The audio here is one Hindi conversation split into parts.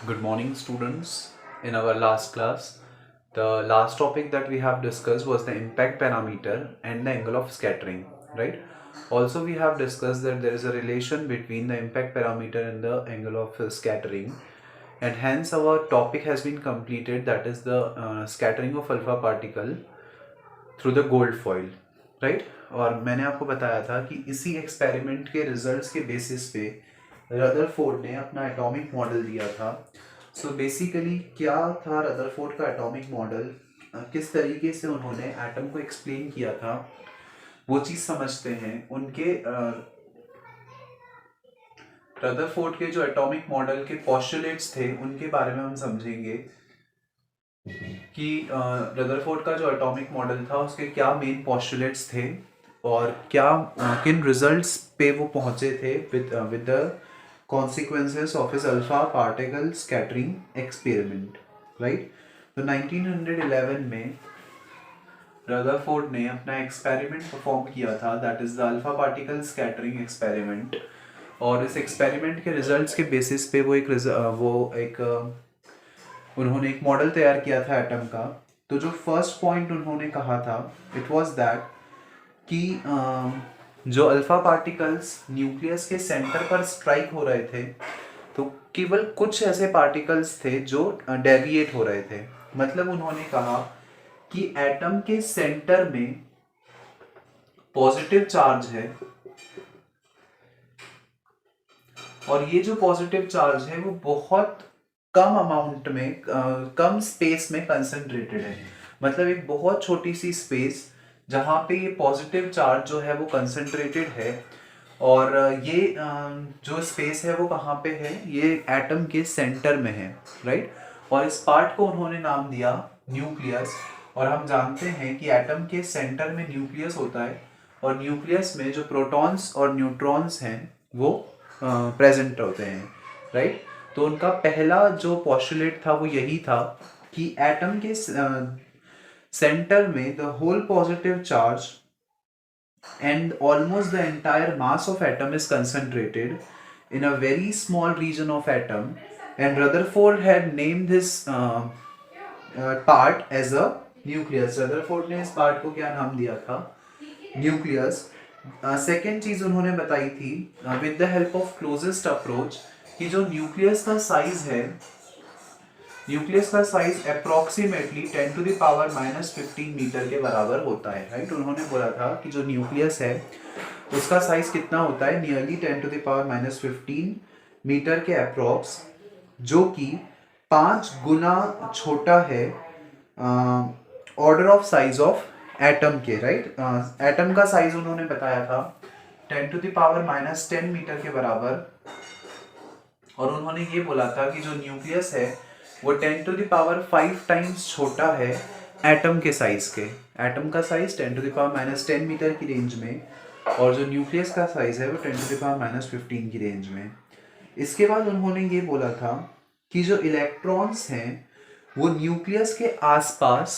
Good morning, students. In our last class, the last topic that we have discussed was the impact parameter and the angle of scattering, right? Also, we have discussed that there is a relation between the impact parameter and the angle of scattering, and hence our topic has been completed, that is the scattering of alpha particle through the gold foil, right. और मैंने आपको बताया था कि इसी एक्सपेरिमेंट के रिजल्ट्स के बेसिस पे रदरफोर्ड ने अपना एटॉमिक मॉडल दिया था। सो बेसिकली क्या था रदरफोर्ड का एटॉमिक मॉडल, किस तरीके से उन्होंने एटम को एक्सप्लेन किया था, वो चीज़ समझते हैं। उनके रदरफोर्ड के जो एटॉमिक मॉडल के पॉस्टुलेट्स थे उनके बारे में हम समझेंगे कि रदरफोर्ड का जो एटॉमिक मॉडल था उसके क्या मेन पॉस्टुलेट्स थे और क्या किन रिजल्ट्स पे वो पहुंचे थे with the consequences of his alpha particle scattering experiment, right. तो 1911 में रदरफोर्ड ने अपना एक्सपेरिमेंट परफॉर्म किया था, that is the alpha particle scattering experiment. और इस एक्सपेरिमेंट के रिजल्ट्स के बेसिस पे उन्होंने एक मॉडल तैयार किया था एटम का। तो जो फर्स्ट पॉइंट उन्होंने कहा था इट वाज दैट कि जो अल्फा पार्टिकल्स न्यूक्लियस के सेंटर पर स्ट्राइक हो रहे थे, तो केवल कुछ ऐसे पार्टिकल्स थे जो डेविएट हो रहे थे। मतलब उन्होंने कहा कि एटम के सेंटर में पॉजिटिव चार्ज है और ये जो पॉजिटिव चार्ज है वो बहुत कम अमाउंट में, कम स्पेस में कंसंट्रेटेड है। मतलब एक बहुत छोटी सी स्पेस जहाँ पे ये पॉजिटिव चार्ज जो है वो कंसंट्रेटेड है। और ये जो स्पेस है वो कहाँ पे है, ये एटम के सेंटर में है, राइट। और इस पार्ट को उन्होंने नाम दिया न्यूक्लियस। और हम जानते हैं कि एटम के सेंटर में न्यूक्लियस होता है और न्यूक्लियस में जो प्रोटॉन्स और न्यूट्रॉन्स हैं वो प्रेजेंट होते हैं, राइट। तो उनका पहला जो पॉस्टुलेट था वो यही था कि एटम के सेंटर में the whole positive charge and almost the entire mass of atom is concentrated in a very small region of atom, and Rutherford had named this part as a nucleus. Rutherford ने इस part को क्या नाम दिया था, न्यूक्लियस। सेकेंड चीज उन्होंने बताई थी with the help of closest approach कि जो न्यूक्लियस का साइज है, न्यूक्लियस का साइज अप्रोक्सीमेटली 10⁻⁻15 मीटर के बराबर होता है, राइट। उन्होंने बोला था कि जो न्यूक्लियस है उसका साइज कितना होता है, नियरली 10⁻⁻15 मीटर के अप्रोक्स, जो कि 5 गुना छोटा है order of size of atom के, राइट। एटम का साइज उन्होंने बताया था 10⁻⁻10 मीटर के बराबर। और उन्होंने ये बोला था कि जो न्यूक्लियस है वो 10⁵ टाइम्स छोटा है एटम के साइज के। एटम का साइज 10⁻10 मीटर की रेंज में और जो न्यूक्लियस का साइज है वो 10⁻15 की रेंज में। इसके बाद उन्होंने ये बोला था कि जो इलेक्ट्रॉन्स हैं वो न्यूक्लियस के आसपास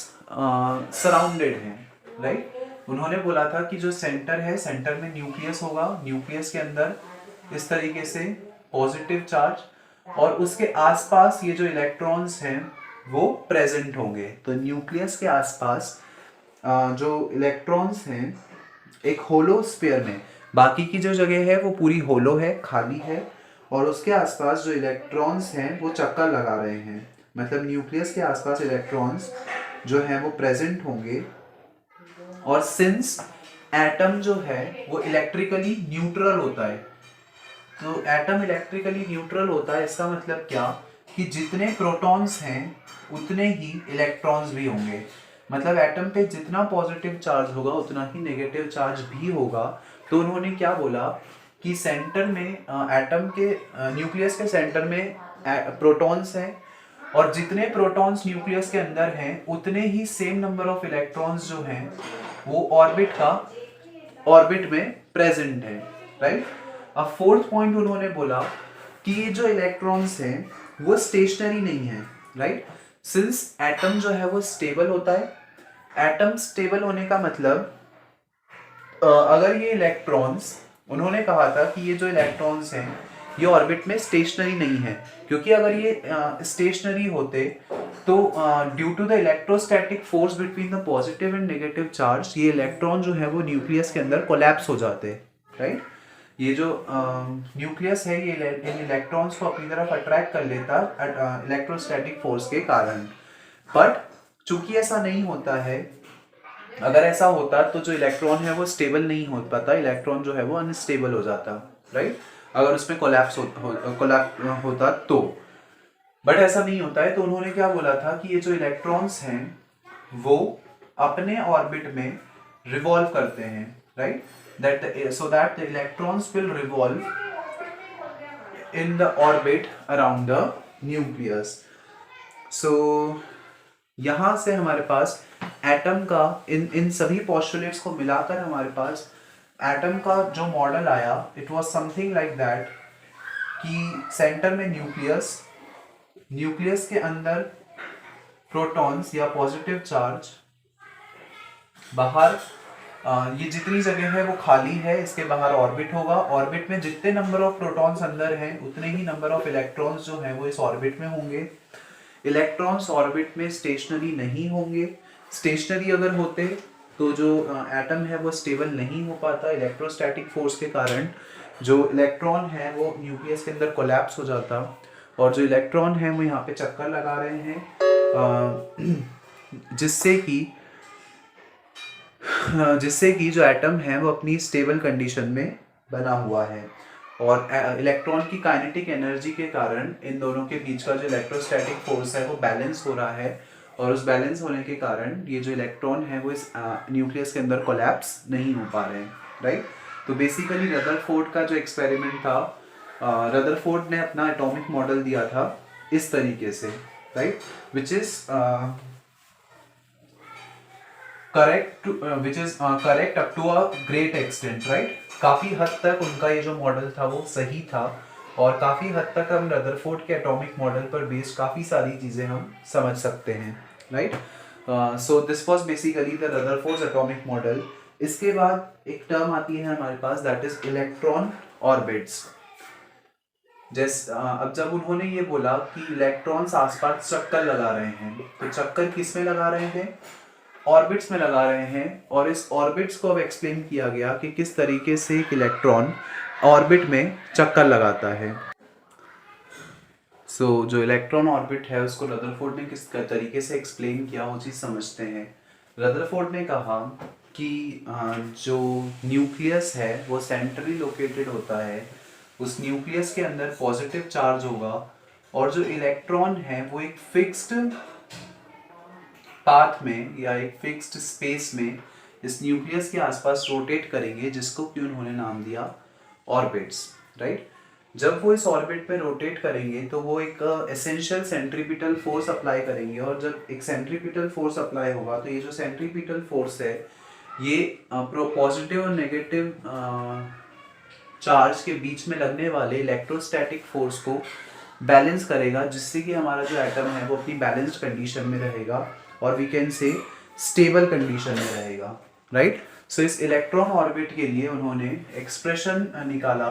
सराउंडेड हैं, राइट। उन्होंने बोला था कि जो सेंटर है, सेंटर में न्यूक्लियस होगा, न्यूक्लियस के अंदर इस तरीके से पॉजिटिव चार्ज और उसके आसपास ये जो इलेक्ट्रॉन्स हैं वो प्रेजेंट होंगे। तो न्यूक्लियस के आसपास जो इलेक्ट्रॉन्स हैं एक होलो स्फीयर में, बाकी की जो जगह है वो पूरी होलो है, खाली है, और उसके आसपास जो इलेक्ट्रॉन्स हैं वो चक्कर लगा रहे हैं। मतलब न्यूक्लियस के आसपास इलेक्ट्रॉन्स जो हैं वो प्रेजेंट होंगे। और सिंस एटम जो है वो इलेक्ट्रिकली न्यूट्रल होता है, तो एटम इलेक्ट्रिकली न्यूट्रल होता है, इसका मतलब क्या कि जितने प्रोटॉन्स हैं उतने ही इलेक्ट्रॉन्स भी होंगे। मतलब एटम पे जितना पॉजिटिव चार्ज होगा उतना ही नेगेटिव चार्ज भी होगा। तो उन्होंने क्या बोला कि सेंटर में एटम के न्यूक्लियस के सेंटर में प्रोटॉन्स हैं और जितने प्रोटॉन्स न्यूक्लियस के अंदर हैं उतने ही सेम नंबर ऑफ इलेक्ट्रॉन्स जो हैं वो ऑर्बिट में प्रेजेंट है, राइट। अब फोर्थ पॉइंट उन्होंने बोला कि ये जो इलेक्ट्रॉन्स हैं वो स्टेशनरी नहीं है, राइट। सिंस एटम जो है वो स्टेबल होता है, एटम स्टेबल होने का मतलब अगर ये इलेक्ट्रॉन्स, उन्होंने कहा था कि ये जो इलेक्ट्रॉन्स हैं ये ऑर्बिट में स्टेशनरी नहीं है, क्योंकि अगर ये स्टेशनरी होते तो due to the electrostatic force between the positive and negative charge ये इलेक्ट्रॉन जो है वो न्यूक्लियस के अंदर कोलैप्स हो जाते, राइट। ये जो न्यूक्लियस है ये इन इलेक्ट्रॉन्स को अपनी तरफ अट्रैक्ट कर लेता इलेक्ट्रोस्टैटिक फोर्स के कारण। बट चूंकि ऐसा नहीं होता है, अगर ऐसा होता तो जो इलेक्ट्रॉन है वो स्टेबल नहीं हो पाता, इलेक्ट्रॉन जो है वो अनस्टेबल हो जाता, राइट, अगर उसमें कोलैप्स होता तो। बट ऐसा नहीं होता है, तो उन्होंने क्या बोला था कि ये जो इलेक्ट्रॉन्स हैं वो अपने ऑर्बिट में रिवॉल्व करते हैं, right, that so that the electrons will revolve in the orbit around the nucleus. So यहां से हमारे पास एटम का इन सभी पोस्टुलेट्स को मिलाकर हमारे पास एटम का जो मॉडल आया, it was something like that कि सेंटर में न्यूक्लियस, न्यूक्लियस के अंदर प्रोटॉन्स या पॉजिटिव चार्ज, बाहर ये जितनी जगह है वो खाली है, इसके बाहर ऑर्बिट होगा, ऑर्बिट में जितने नंबर ऑफ प्रोटॉन्स अंदर हैं उतने ही नंबर ऑफ इलेक्ट्रॉन्स जो हैं वो इस ऑर्बिट में होंगे। इलेक्ट्रॉन्स ऑर्बिट में स्टेशनरी नहीं होंगे, स्टेशनरी अगर होते तो जो एटम है वो स्टेबल नहीं हो पाता, इलेक्ट्रोस्टैटिक फोर्स के कारण जो इलेक्ट्रॉन है वो न्यूक्लियस के अंदर कोलैप्स हो जाता, और जो इलेक्ट्रॉन है वो यहाँ पे चक्कर लगा रहे हैं जिससे कि जो एटम है वो अपनी स्टेबल कंडीशन में बना हुआ है, और इलेक्ट्रॉन की काइनेटिक एनर्जी के कारण इन दोनों के बीच का जो इलेक्ट्रोस्टैटिक फोर्स है वो बैलेंस हो रहा है, और उस बैलेंस होने के कारण ये जो इलेक्ट्रॉन है वो इस न्यूक्लियस के अंदर कोलैप्स नहीं हो पा रहे हैं, राइट। तो बेसिकली रदरफोर्ड का जो एक्सपेरिमेंट था, रदरफोर्ड ने अपना एटॉमिक मॉडल दिया था इस तरीके से, right, which is correct up to a great extent, right. काफी हद तक उनका ये जो मॉडल था वो सही था, और काफी हद तक हम रदरफोर्ड के एटॉमिक मॉडल पर बेस्ड काफी सारी चीजें हम समझ सकते हैं, right. So this was basically the Rutherford's atomic model. इसके बाद एक टर्म आती है हमारे पास, दैट इज इलेक्ट्रॉन ऑर्बिट्स। अब जब उन्होंने ये बोला कि इलेक्ट्रॉन्स आसपास चक्कर लगा रहे हैं, तो चक्कर किस में लगा रहे हैं? ऑर्बिट्स में लगा रहे हैं, और इस ऑर्बिट्स को अब एक्सप्लेन किया गया कि किस तरीके से एक इलेक्ट्रॉन ऑर्बिट में चक्कर लगाता है। जो इलेक्ट्रॉन ऑर्बिट है उसको रदरफोर्ड ने किस तरीके से एक्सप्लेन किया वो चीज़ समझते हैं। रदरफोर्ड ने कहा कि जो न्यूक्लियस है वो सेंट्रली लोकेटेड होता है, उस न्यूक्लियस के अंदर पॉजिटिव चार्ज होगा, और जो इलेक्ट्रॉन है वो एक फिक्स्ड पाथ में या एक फिक्स्ड स्पेस में इस न्यूक्लियस के आसपास रोटेट करेंगे, जिसको कि उन्होंने नाम दिया ऑर्बिट्स, राइट। जब वो इस ऑर्बिट पे रोटेट करेंगे तो वो एक एसेंशियल सेंट्रीपिटल फोर्स अप्लाई करेंगे, और जब एक सेंट्रीपिटल फोर्स अप्लाई होगा तो ये जो सेंट्रीपिटल फोर्स है ये पॉजिटिव और नेगेटिव चार्ज के बीच में लगने वाले इलेक्ट्रोस्टैटिक फोर्स को बैलेंस करेगा, जिससे कि हमारा जो एटम है वो अपनी बैलेंस्ड कंडीशन में रहेगा, और we can say stable condition में रहेगा, राइट। सो इस इलेक्ट्रॉन ऑर्बिट के लिए उन्होंने एक्सप्रेशन निकाला।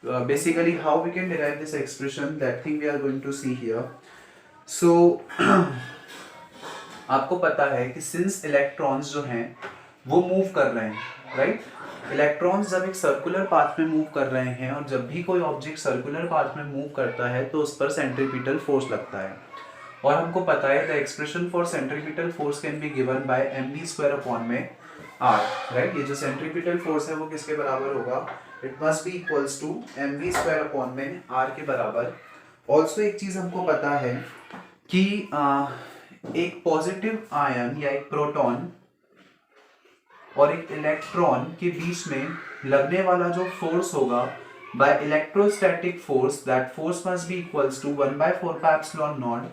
Basically how we can derive this expression, that thing we are going to see here. So आपको पता है कि सिंस इलेक्ट्रॉन्स जो हैं वो मूव कर रहे हैं, राइट, इलेक्ट्रॉन्स जब एक सर्कुलर पाथ में मूव कर रहे हैं, और जब भी कोई ऑब्जेक्ट सर्कुलर पाथ में मूव करता है तो उस पर सेंट्रीपिटल फोर्स लगता है, और हमको पता है the expression for centripetal force can be given by mv² upon में r, राइट। ये जो सेंट्रीपिटल फोर्स है वो किसके बराबर होगा? It must be equals to mv² upon में r के बराबर। ऑल्सो एक चीज हमको पता है कि एक पॉजिटिव आयन या एक प्रोटॉन और एक इलेक्ट्रॉन के बीच में लगने वाला जो फोर्स होगा by electrostatic force, that force must be equals to 1/4πε0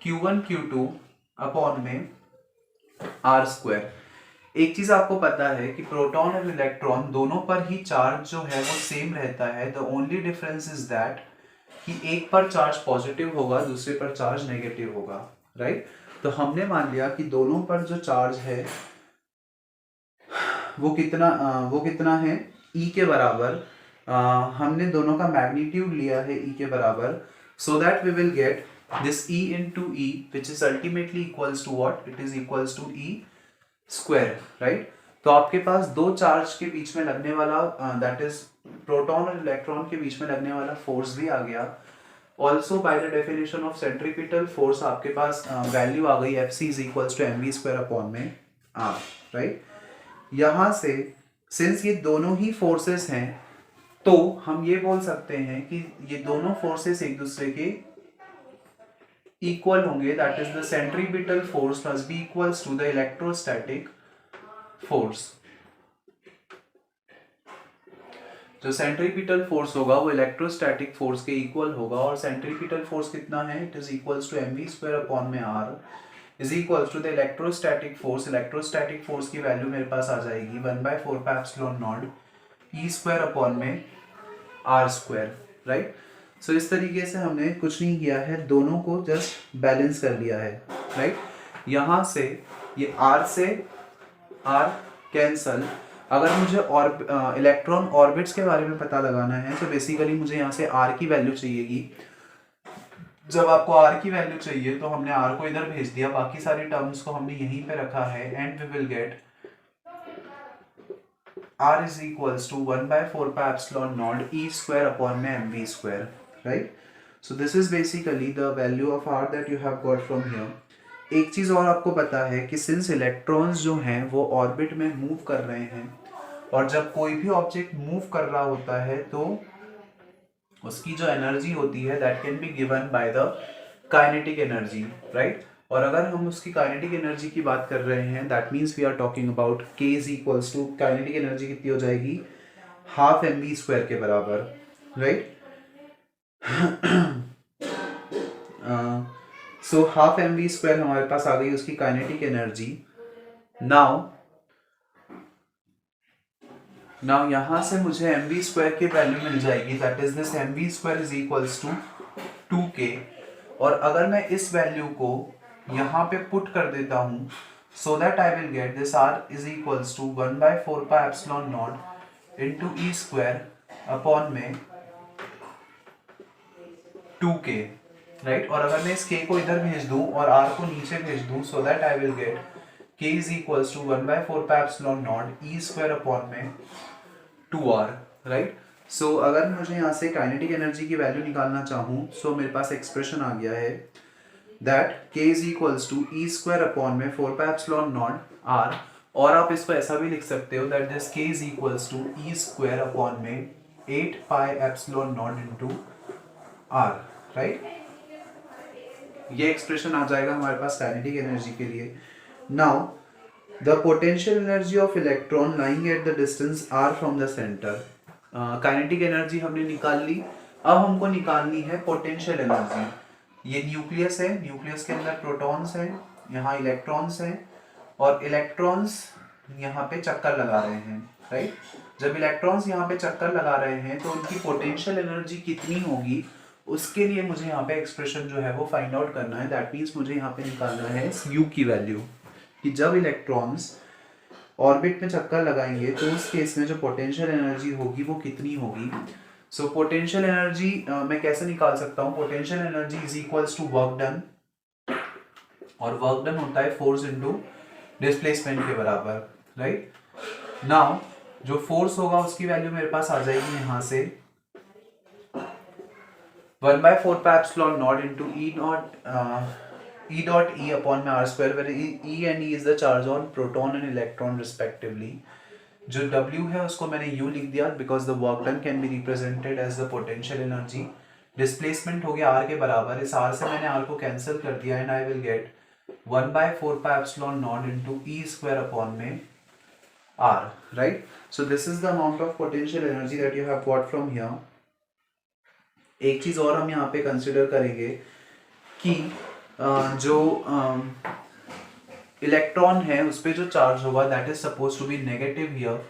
q1 q2 upon में r²। एक चीज आपको पता है कि प्रोटॉन और इलेक्ट्रॉन दोनों पर ही चार्ज जो है वो सेम रहता है। The only difference is that कि एक पर चार्ज पॉजिटिव होगा, दूसरे पर चार्ज नेगेटिव होगा, राइट। तो हमने मान लिया कि दोनों पर जो चार्ज है वो कितना है, E के बराबर हमने दोनों का मैग्नीट्यूड लिया है E के बराबर, so that we will get this E into E which is ultimately equals to what? It is equals to E square, right? तो आपके पास दो चार्ज के बीच में लगने वाला दैट इज प्रोटॉन और इलेक्ट्रॉन के बीच में लगने वाला फोर्स भी आ गया. Also by the definition of centripetal force आपके पास वैल्यू आ गई F C is equals to M V square upon में आर, राइट. यहाँ से सिंस ये दोनों ही फोर्सेस हैं तो हम ये बोल सकते हैं कि ये दोनों फोर्सेस एक दूसरे के इक्वल होंगे. That is the centripetal force must be equals to the electrostatic force. जो सेंट्रीपिटल फोर्स होगा वो इलेक्ट्रोस्टैटिक फोर्स के इक्वल होगा. और सेंट्रीपिटल फोर्स कितना है? It is equals to M V square upon में R is equals to the electrostatic force. Electrostatic force की वैल्यू मेरे पास आ जाएगी 1/4 pi epsilon not E square upon में आर स्क्वायर, राइट. सो इस तरीके से हमने कुछ नहीं किया है, दोनों को जस्ट बैलेंस कर लिया है, राइट. यहाँ से ये आर से आर कैंसल. अगर मुझे और इलेक्ट्रॉन ऑर्बिट्स के बारे में पता लगाना है तो बेसिकली मुझे यहाँ से आर की वैल्यू चाहिएगी. जब आपको आर की वैल्यू चाहिए तो हमने आर को इधर भेज दिया, बाकी सारी टर्म्स को हमने यहीं पे रखा है and we will get R is equals to 1/4 pi epsilon not E square upon में M V square, right. So this is basically the value of R that you have got from here. एक चीज़ और आपको पता है कि सिंस इलेक्ट्रॉन्स जो हैं वो ऑर्बिट में मूव कर रहे हैं और जब कोई भी ऑब्जेक्ट मूव कर रहा होता है तो उसकी जो एनर्जी होती है that can be given by the kinetic energy, right. और अगर हम उसकी काइनेटिक एनर्जी की बात कर रहे हैं that means we are talking about K is equals to kinetic energy कितनी हो जाएगी? हाफ एम वी स्क्वायर के बराबर, right. So half M V square हमारे पास आ गई उसकी काइनेटिक एनर्जी. नाउ यहां से मुझे एम वी स्क्वायर की वैल्यू मिल जाएगी that is this M V square is equals to 2k. और अगर मैं इस वैल्यू को यहाँ पे पुट कर देता हूँ so that I will get this R is equals to 1/4 pi epsilon not into E square upon में 2k, राइट. और अगर मैं इस k को इधर भेज दूं और r को नीचे भेज दूं so that I will get k is equals to 1/4 pi epsilon not E square upon में 2r, राइट. सो अगर मुझे यहाँ से काइनेटिक एनर्जी की वैल्यू निकालना चाहूँ सो मेरे पास एक्सप्रेशन आ गया है that k is equals to E square upon में 4 पाई एप्सिलॉन नॉट r. और आप इसको ऐसा भी लिख सकते हो that this k is equals to E square upon में 8 pi epsilon not into r, right. ये एक्सप्रेशन आ जाएगा हमारे पास काइनेटिक एनर्जी के लिए. Now the potential energy of electron lying at the distance r from the centre. Kinetic energy हमने निकाल ली, अब हमको निकालनी है पोटेंशियल एनर्जी. ये न्यूक्लियस है, न्यूक्लियस के अंदर प्रोटॉन्स हैं, यहाँ इलेक्ट्रॉन्स हैं और इलेक्ट्रॉन्स यहाँ पे चक्कर लगा रहे हैं, राइट. जब इलेक्ट्रॉन्स यहाँ पे चक्कर लगा रहे हैं तो उनकी पोटेंशियल एनर्जी कितनी होगी उसके लिए मुझे यहाँ पे एक्सप्रेशन जो है वो फाइंड आउट करना है. दैट मीन्स मुझे यहाँ पे निकालना है यू की वैल्यू कि जब इलेक्ट्रॉन्स ऑर्बिट में चक्कर लगाएंगे तो उस केस में जो पोटेंशियल एनर्जी होगी वो कितनी होगी. सो पोटेंशियल एनर्जी मैं कैसे निकाल सकता हूँ? Potential energy is equals to work done और वर्क डन होता है फोर्स इनटू डिस्प्लेसमेंट के बराबर, राइट. नाउ जो फोर्स होगा उसकी वैल्यू मेरे पास आ जाएगी यहाँ से 1/4 pi epsilon not into E dot E upon में R square where E and E is the charge on proton and electron respectively. जो W है उसको मैंने U लिख दिया because the work done can be represented as the potential energy. Displacement हो गया R के बराबर, इस R से मैंने R को कैंसिल कर दिया and I will gate 1/4 pi epsilon not into E square upon में R, right. So this is the amount of potential energy that you have got from here. एक चीज और हम यहाँ पे कंसिडर करेंगे कि जो इलेक्ट्रॉन है उस पर जो चार्ज होगा that is suppose to be negative here.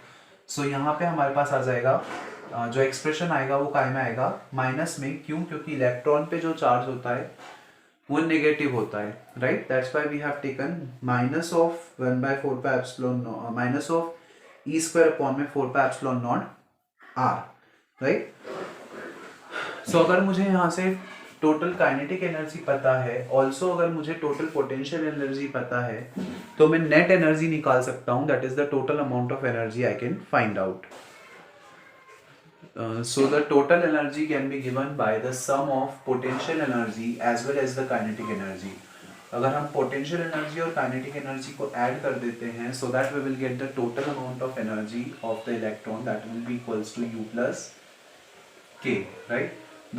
So यहाँ पे हमारे पास आ जाएगा जो एक्सप्रेशन आएगा वो काय में आएगा? माइनस में. क्यों? क्योंकि इलेक्ट्रॉन पे जो चार्ज होता है वो नेगेटिव होता है, right. That's why we have taken minus of 1/4 pi epsilon minus of E square upon में 4 pi epsilon not r. Right. So अगर मुझे यहाँ से टोटल काइनेटिक एनर्जी पता है, ऑल्सो अगर मुझे टोटल पोटेंशियल एनर्जी पता है, तो मैं नेट एनर्जी निकाल सकता हूँ, that is the total amount of energy I can find out. So the total energy can be given by the sum of potential energy as well as the kinetic energy. अगर हम potential energy और kinetic energy को add कर देते हैं, so that we will get the total amount of energy of the electron, that will be equals to U plus K, right?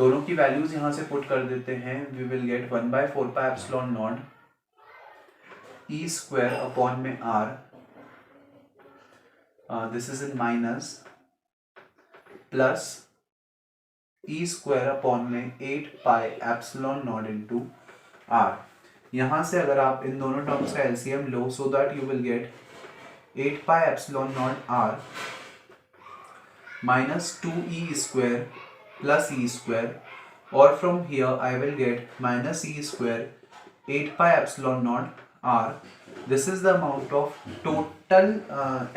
दोनों की values यहाँ से put कर देते हैं, we will get 1/4 pi epsilon naught E square upon में R, this is in minus, plus E square upon में 8 pi epsilon not into R. यहाँ से अगर आप इन दोनों टर्म्स का एलसीएम लो, so that you will get 8 pi epsilon not R minus 2e square plus E square, और from here I will get minus E square 8 pi epsilon not R. This is the amount of total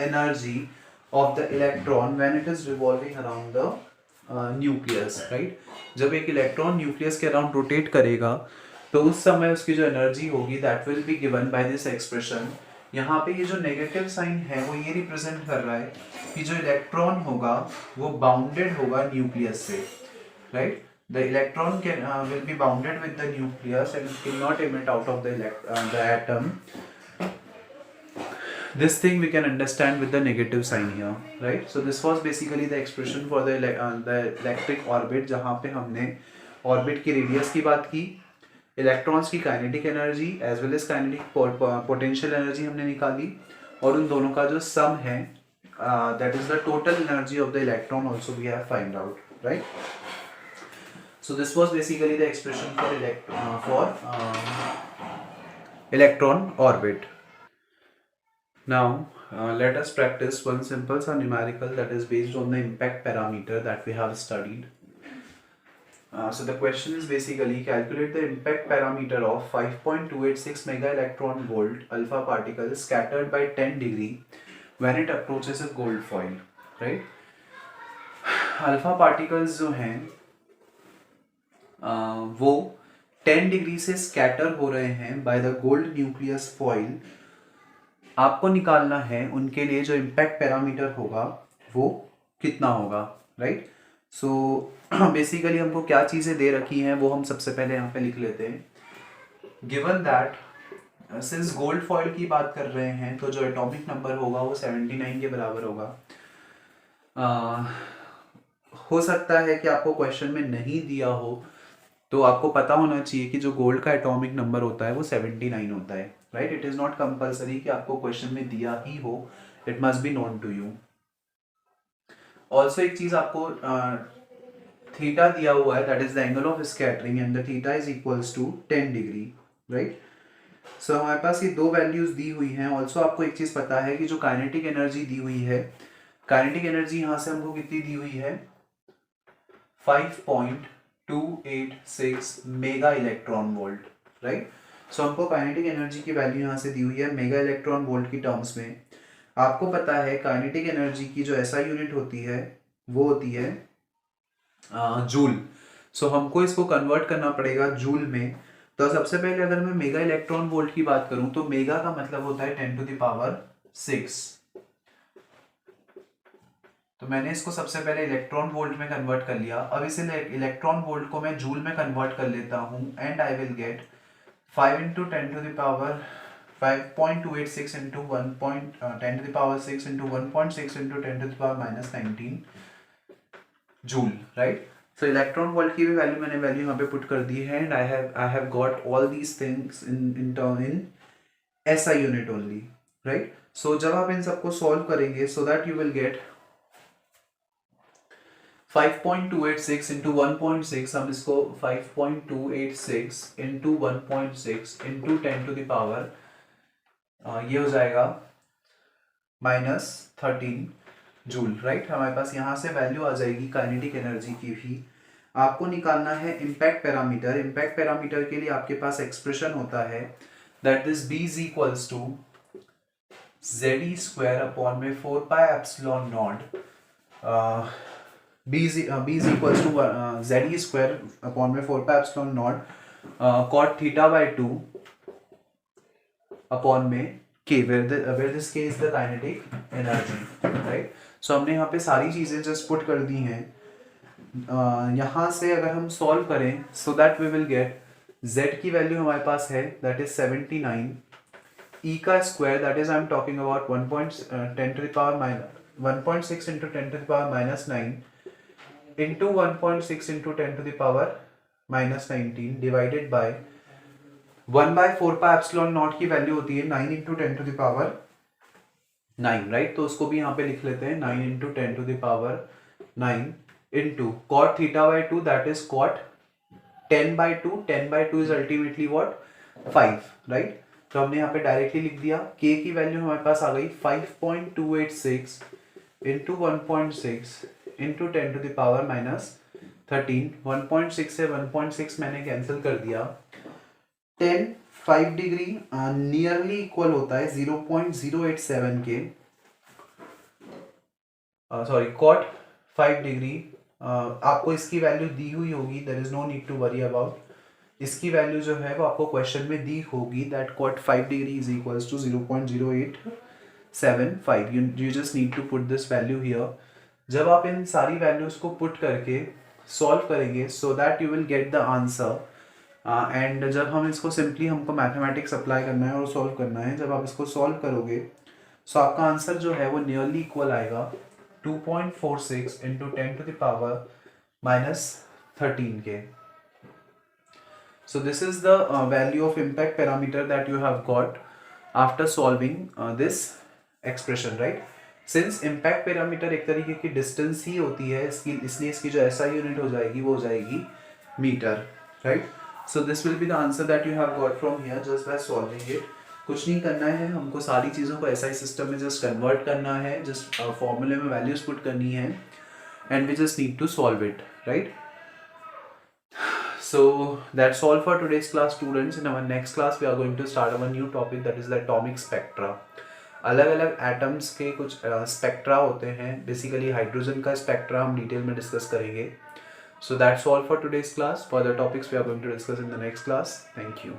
energy of the electron when it is revolving around the nucleus, right? जब एक इलेक्ट्रॉन न्यूक्लियस के अराउंड रोटेट करेगा तो उस समय उसकी जो एनर्जी होगी that will be given by this expression. यहाँ पे ये जो नेगेटिव साइन है वो ये रिप्रेजेंट कर रहा है कि जो इलेक्ट्रॉन होगा वो बाउंडेड होगा न्यूक्लियस से, right? The electron will be bounded with the nucleus and it will not emit out of the atom. This thing we can understand with the negative sign here, right? So this was basically the expression for the electric orbit, जहाँ पे हमने ऑर्बिट की रेडियस की बात की, इलेक्ट्रॉन्स की kinetic energy as well as kinetic potential energy हमने निकाली, और उन दोनों का जो सम है that is the total energy of the electron also we have find out, right? So this was basically the expression for electron orbit. Now let us practice one simple numerical that is based on the impact parameter that we have studied. So the question is basically calculate the impact parameter of 5.286 mega electron volt alpha particle scattered by 10 degree when it approaches a gold foil, right? Alpha particles जो हैं वो 10 डिग्री से स्कैटर हो रहे हैं by the gold nucleus foil. आपको निकालना है उनके लिए जो इम्पैक्ट पैरामीटर होगा वो कितना होगा, राइट? सो बेसिकली हमको क्या चीज़ें दे रखी हैं वो हम सबसे पहले यहाँ पे लिख लेते हैं. Given that since gold foil की बात कर रहे हैं तो जो एटॉमिक नंबर होगा वो 79 के बराबर होगा. हो सकता है कि आपको क्वेश्चन में नहीं दिया हो, तो आपको पता होना चाहिए कि जो गोल्ड का एटॉमिक नंबर होता है वो 79 होता है, right? It is not compulsory कि आपको क्वेश्चन में दिया ही हो, it must be known to you. Also एक चीज आपको थीटा दिया हुआ है, that is the angle of scattering and the theta is equals to 10 degree, right? So हमारे पास ये दो वैल्यूज दी हुई हैं. ऑल्सो आपको एक चीज पता है कि जो काइनेटिक एनर्जी दी हुई है, काइनेटिक एनर्जी यहाँ से हमको कितनी दी हुई है? 5.286 मेगा इलेक्ट्रॉन वोल्ट, राइट? सो हमको काइनेटिक एनर्जी की वैल्यू यहाँ से दी हुई है मेगा इलेक्ट्रॉन वोल्ट की टर्म्स में. आपको पता है काइनेटिक एनर्जी की जो एसआई यूनिट होती है वो होती है जूल. सो हमको इसको कन्वर्ट करना पड़ेगा जूल में. तो सबसे पहले अगर मैं मेगा इलेक्ट्रॉन वोल्ट की बात करूं तो मेगा का मतलब होता है 10⁻⁶. तो मैंने इसको सबसे पहले इलेक्ट्रॉन वोल्ट में कन्वर्ट कर लिया. अब इस इलेक्ट्रॉन वोल्ट को मैं जूल में कन्वर्ट कर लेता हूं and I will gate 5 into 5.286 into 10⁻⁶ into 1.6 into 10⁻⁻19 joule, right? So electron volt की भी वैल्यू मैंने यहाँ पे पुट कर दी है and I have got all these things in SI unit only, right? So जब आप इन सबको सॉल्व करेंगे so that you will get 5.286 into 1.6, हम इसको 5.286 into 1.6 into 10⁻, ये हो जाएगा -13 जूल, राइट? हमारे पास यहाँ से वैल्यू आ जाएगी काइनेटिक एनर्जी की भी. आपको निकालना है इम्पैक्ट पैरामीटर. इम्पैक्ट पैरामीटर के लिए आपके पास एक्सप्रेशन होता है that this B is equals to ZE square upon में 4 pi epsilon naught b is equals to ze square upon में 4 pi epsilon naught cot theta by 2 upon में k, where this k is the kinetic energy, right? So हमने यहाँ पे सारी चीजें जस्ट पुट कर दी हैं. यहाँ से अगर हम सॉल्व करें so that we will get z की वैल्यू हमारे पास है दैट इज 79, e का square that is I am talking about 1.10 to the power 1.6 into 10 to the power -9 into 1.6 into 10 to the power -19 divided by 1/4 pi epsilon naught की वैल्यू होती है 9 into 10 to the power 9, right? तो उसको भी यहाँ पे लिख लेते हैं 9 into 10 to the power 9 into cot theta by 2 that is cot 10/2. 10/2 is ultimately what 5, right? तो हमने यहाँ पे डायरेक्टली लिख दिया. k की वैल्यू हमारे पास आ गई 5.286 into 1.6 into 10 to the power -13. 1.6 से 1.6 मैंने कैंसिल कर दिया. 10 5 डिग्री नियरली इक्वल होता है 0.087 के, सॉरी कॉट 5 डिग्री. आपको इसकी वैल्यू दी हुई होगी, there is no need to worry about. इसकी वैल्यू जो है वो आपको क्वेश्चन में दी होगी that cot 5 degree is equals to 0.0875. You just need to put this value here. जब आप इन सारी वैल्यूज को पुट करके सॉल्व करेंगे so that you will get the answer. And जब हम इसको सिंपली हमको मैथमेटिक्स अप्लाई करना है और सॉल्व करना है, जब आप इसको सॉल्व करोगे सो आपका आंसर जो है वो नियरली इक्वल आएगा 2.46 इंटू 10 टू द पावर -13 के. So this is the value of impact parameter that you have got after solving this expression, right? Since impact parameter एक तरीके की distance ही होती है, इसलिए इसकी जो SI unit हो जाएगी वो हो जाएगी metre, right? So this will be the answer that you have got from here just by solving it. कुछ नहीं करना है, हमको सारी चीज़ों को SI सिस्टम में जस्ट कन्वर्ट करना है, जस्ट फॉर्मूले में वैल्यूज पुट करनी है and we just need to solve it, right? So that's all for today's class, students. In our next class we are going to start our new topic that is the atomic spectra. अलग अलग एटम्स के कुछ स्पेक्ट्रा होते हैं. बेसिकली हाइड्रोजन का स्पेक्ट्रा हम डिटेल में डिस्कस करेंगे. So that's all for today's class. Further topics we are going to discuss in the next class. Thank you.